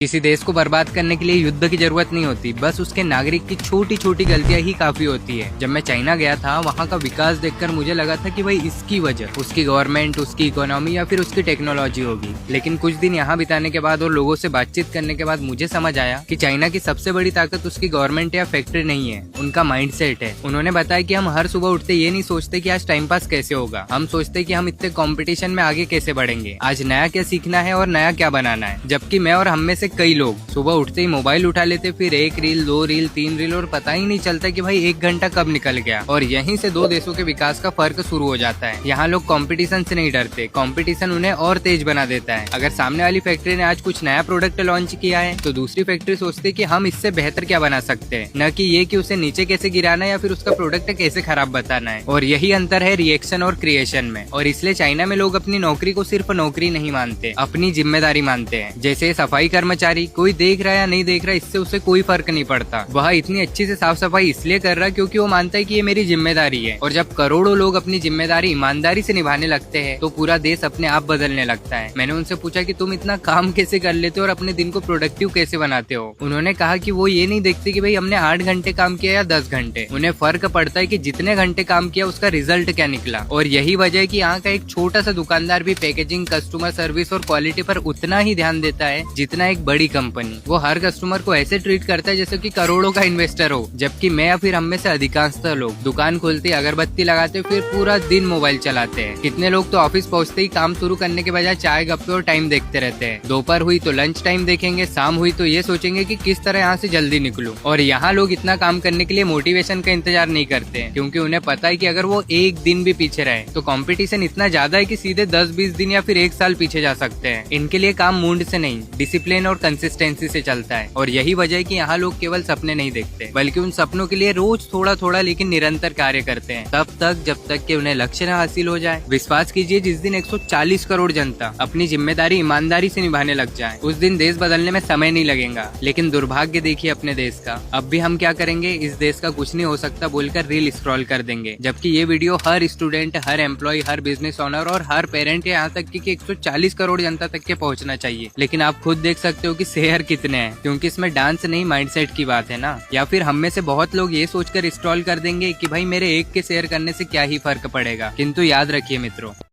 किसी देश को बर्बाद करने के लिए युद्ध की जरूरत नहीं होती, बस उसके नागरिक की छोटी छोटी गलतियां ही काफी होती है। जब मैं चाइना गया था, वहाँ का विकास देखकर मुझे लगा था कि भाई इसकी वजह उसकी गवर्नमेंट, उसकी इकोनॉमी या फिर उसकी टेक्नोलॉजी होगी। लेकिन कुछ दिन यहाँ बिताने के बाद और लोगों से बातचीत करने के बाद मुझे समझ आया कि चाइना की सबसे बड़ी ताकत उसकी गवर्नमेंट या फैक्ट्री नहीं है, उनका माइंडसेट है। उन्होंने बताया कि हम हर सुबह उठते ये नहीं सोचते कि आज टाइम पास कैसे होगा, हम सोचते कि हम इतने कॉम्पिटिशन में आगे कैसे बढ़ेंगे, आज नया क्या सीखना है और नया क्या बनाना है। जबकि मैं और हम में से कई लोग सुबह उठते ही मोबाइल उठा लेते, फिर एक रील, दो रील, तीन रील और पता ही नहीं चलता कि भाई एक घंटा कब निकल गया। और यहीं से दो देशों के विकास का फर्क शुरू हो जाता है। यहाँ लोग कंपटीशन से नहीं डरते, कंपटीशन उन्हें और तेज बना देता है। अगर सामने वाली फैक्ट्री ने आज कुछ नया प्रोडक्ट लॉन्च किया है तो दूसरी फैक्ट्री सोचती है कि हम इससे बेहतर क्या बना सकते हैं, न कि ये कि उसे नीचे कैसे गिराना है या फिर उसका प्रोडक्ट कैसे खराब बताना है। और यही अंतर है रिएक्शन और क्रिएशन में। और इसलिए चाइना में लोग अपनी नौकरी को सिर्फ नौकरी नहीं मानते, अपनी जिम्मेदारी मानते हैं। जैसे सफाई कर्मचारी, कोई देख रहा है या नहीं देख रहा, इससे उसे कोई फर्क नहीं पड़ता। वह इतनी अच्छी से साफ सफाई इसलिए कर रहा है क्योंकि वो मानता है कि ये मेरी जिम्मेदारी है। और जब करोड़ों लोग अपनी जिम्मेदारी ईमानदारी से निभाने लगते हैं तो पूरा देश अपने आप बदलने लगता है। मैंने उनसे पूछा कि तुम इतना काम कैसे कर लेते हो और अपने दिन को प्रोडक्टिव कैसे बनाते हो। उन्होंने कहा कि वो ये नहीं देखते कि भाई हमने 8 घंटे काम किया या 10 घंटे, उन्हें फर्क पड़ता है कि जितने घंटे काम किया उसका रिजल्ट क्या निकला। और यही वजह है कि यहाँ का एक छोटा सा दुकानदार भी पैकेजिंग, कस्टमर सर्विस और क्वालिटी पर उतना ही ध्यान देता है जितना एक बड़ी कंपनी। वो हर कस्टमर को ऐसे ट्रीट करता है जैसे कि करोड़ों का इन्वेस्टर हो। जबकि मैं या फिर हम में से अधिकांशतः लोग दुकान खोलते, अगरबत्ती लगाते, फिर पूरा दिन मोबाइल चलाते हैं। कितने लोग तो ऑफिस पहुंचते ही काम शुरू करने के बजाय चाय, गप्पे और टाइम देखते रहते हैं। दोपहर हुई तो लंच टाइम देखेंगे, शाम हुई तो ये सोचेंगे कि किस तरह यहाँ से जल्दी निकलूं। और यहाँ लोग इतना काम करने के लिए मोटिवेशन का इंतजार नहीं करते हैं, क्योंकि उन्हें पता है कि अगर वो एक दिन भी पीछे रहे तो कंपटीशन इतना ज्यादा है कि सीधे 10-20 दिन या फिर 1 साल पीछे जा सकते हैं। इनके लिए काम मूड से नहीं, डिसिप्लिन और कंसिस्टेंसी से चलता है। और यही वजह है कि यहाँ लोग केवल सपने नहीं देखते, बल्कि उन सपनों के लिए रोज थोड़ा थोड़ा लेकिन निरंतर कार्य करते हैं, तब तक जब तक कि उन्हें लक्ष्य न हासिल हो जाए। विश्वास कीजिए, जिस दिन 140 करोड़ जनता अपनी जिम्मेदारी ईमानदारी से निभाने लग जाए, उस दिन देश बदलने में समय नहीं लगेगा। लेकिन दुर्भाग्य देखिए अपने देश का, अब भी हम क्या करेंगे, इस देश का कुछ नहीं हो सकता बोलकर रील स्क्रॉल कर देंगे। जबकि ये वीडियो हर स्टूडेंट, हर एम्प्लॉय, हर बिजनेस ओनर और हर पेरेंट, यहाँ तक कि 140 करोड़ जनता तक के पहुँचना चाहिए। लेकिन आप खुद देख सकते हो कि शेयर कितने हैं, क्योंकि इसमें डांस नहीं माइंडसेट की बात है ना। या फिर हम में से बहुत लोग ये सोचकर स्क्रॉल कर देंगे कि भाई मेरे एक के शेयर करने से क्या ही फर्क पड़ेगा। किंतु याद रखिए मित्रों,